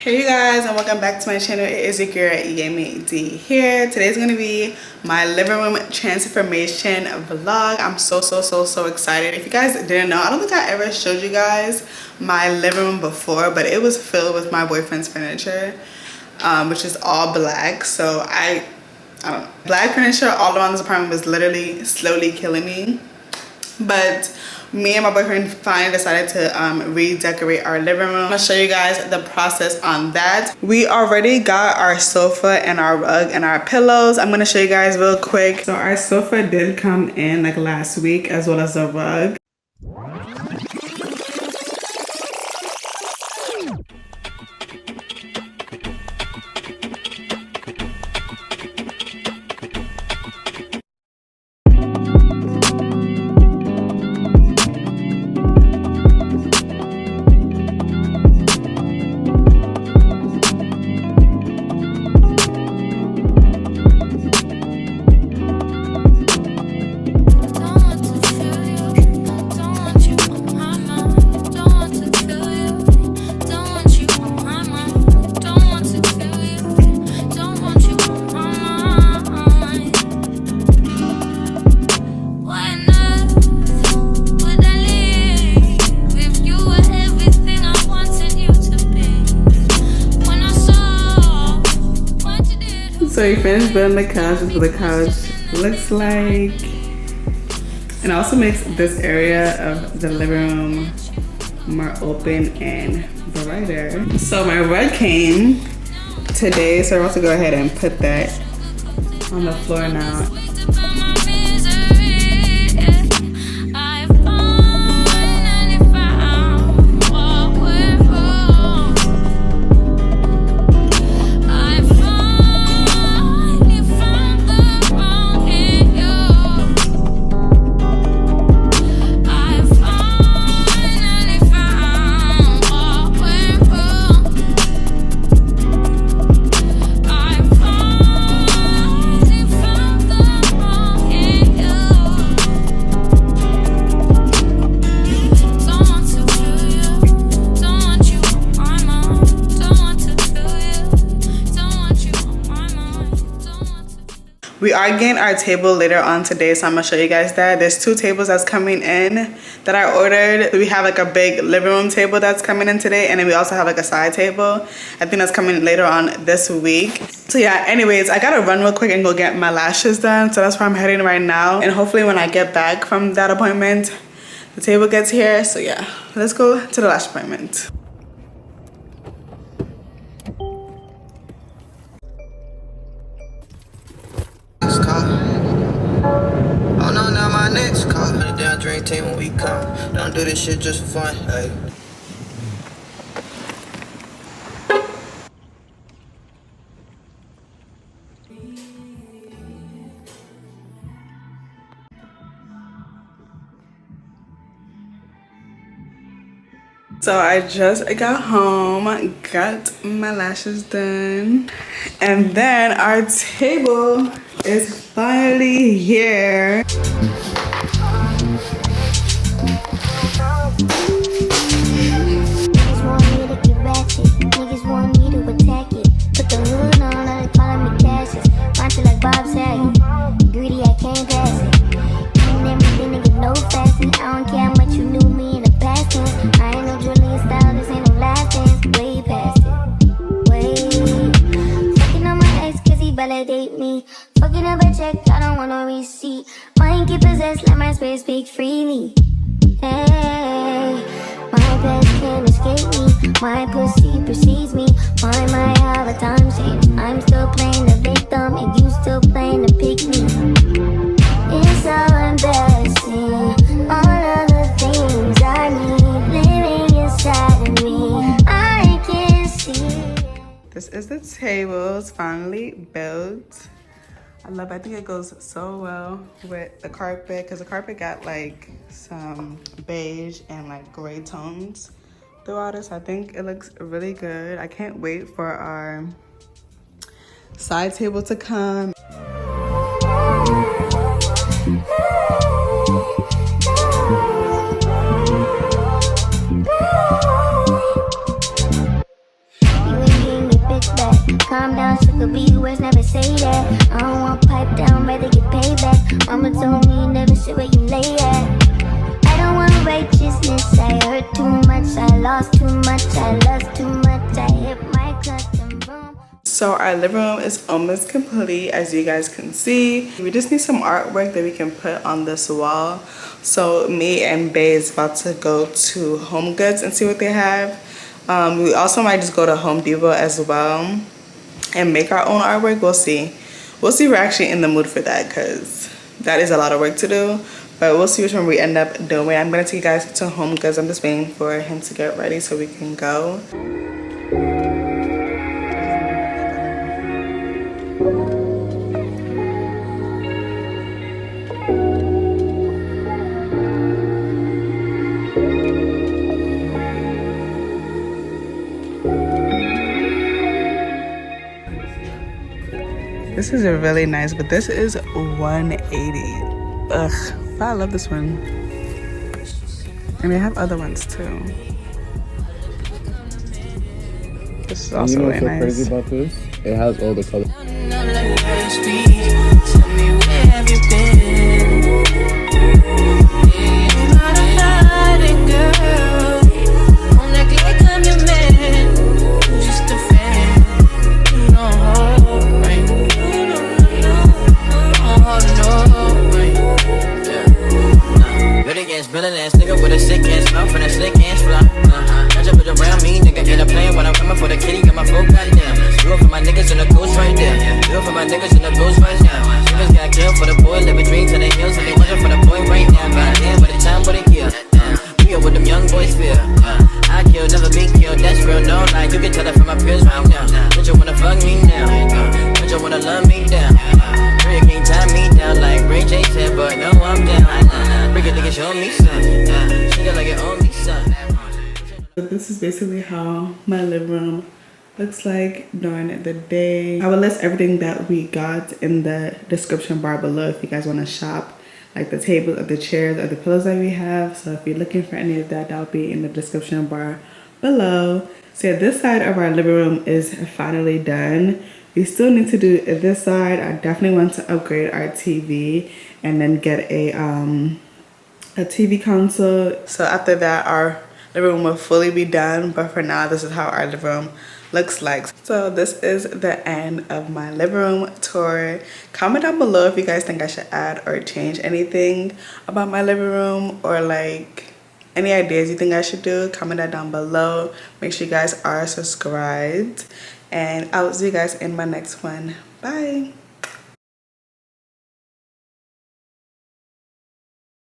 Hey you guys, and welcome back to my channel. It is your girl Yemi D here. Today's gonna be my living room transformation vlog. I'm so excited. If you guys didn't know, I don't think I ever showed you guys my living room before, but it was filled with my boyfriend's furniture, which is all black. So I don't know, black furniture all around this apartment was literally slowly killing me. But me and my boyfriend finally decided to redecorate our living room. I'm gonna show you guys the process on that. We already got our sofa and our rug and our pillows. I'm gonna show you guys real quick. So our sofa did come in like last week, as well as the rug. So we finished building the couch. This is what the couch looks like. And it also makes this area of the living room more open and brighter. So my rug came today, so I'm about to go ahead and put that on the floor now. We are getting our table later on today, so I'm gonna show you guys that. There's 2 tables that's coming in that I ordered. We have like a big living room table that's coming in today, and then we also have like a side table. I think that's coming later on this week. So yeah, anyways, I gotta run real quick and go get my lashes done. So that's where I'm heading right now. And hopefully when I get back from that appointment, the table gets here. So yeah, let's go to the lash appointment. Oh no, not my next call. Down dream team when we come. Don't do this shit just for fun, hey. So I just got home, got my lashes done, and then our table is finally here. Niggas want me to get ratchet, niggas want me to attack it. Put the hood on, they calling me Cassius. Watch it like Bob Saget, greedy, I can't pass it. Ain't everything, nigga, no fasting. I don't care how much you knew me in the past tense. I ain't no Julian style, this ain't no last dance. Way past it, way. Fucking on my ex cause he validate me. Fucking up a check, I don't want no receipt. Mind get possessed, let my space speak freely. Hey, my past can't escape me. My pussy precedes me. My how the time change. I'm still playing the victim and you still playing the pick me. It's so embarrassing. All of the things I need living inside of me. I can see. This is the table. It's finally built. I think it goes so well with the carpet, because the carpet got like some beige and like gray tones throughout it. So I think it looks really good. I can't wait for our side table to come. calm down, should could be worse, never say that. I don't want pipe down, rather get payback. Mama told me never sit where you lay at. I don't want righteousness, I hurt too much, I lost too much, I lost too much, I hit my custom room. So our living room is almost complete, as you guys can see. We just need some artwork that we can put on this wall. So me and Bae is about to go to Home Goods and see what they have. We also might just go to Home Depot as well and make our own artwork. We'll see. We'll see if we're actually in the mood for that, because that is a lot of work to do. But we'll see which one we end up doing. I'm gonna take you guys to Home Goods. I'm just waiting for him to get ready so we can go. This is a really nice, but this is 180. Ugh, but I love this one. And they have other ones too. This is also really nice. Crazy about this? It has all the colors. Tell me where have you been? You're not a hiding girl. Won't act like I'm your man. I'm just a fan. You know, right? Oh no, right? Yeah. Good against villain ass nigga with a sick ass mouth and a slick ass fly. Catch up with around me, nigga. Ain't a plan when I'm coming for the kitty. Got my full goddamn. Do it for my niggas in the ghost right there. Do it for my niggas in the ghost right now. Niggas got killed for the boy, living dreams in the hills, and they wonder for the boy right now. Goddamn, by the time what it kill. We are what them young boys feel. I kill, never be killed. That's real, no lie. You can tell that from my peers right now. Bitch, you wanna fuck me now? Bitch, you wanna love me down? You can't tie me down like Ray J said, but no, I'm down. Break a nigga, show me something. She got like it on me something. This is basically how my living room looks like during the day. I will list everything that we got in the description bar below if you guys want to shop, like the tables or the chairs or the pillows that we have. So if you're looking for any of that, that'll be in the description bar below. So yeah, this side of our living room is finally done. We still need to do this side. I definitely want to upgrade our TV and then get a TV console. So after that, our living room will fully be done, but for now, this is how our living room looks like. So this is the end of my living room tour. Comment down below if you guys think I should add or change anything about my living room, or like any ideas you think I should do. Comment that down below. Make sure you guys are subscribed, and I'll see you guys in my next one. Bye.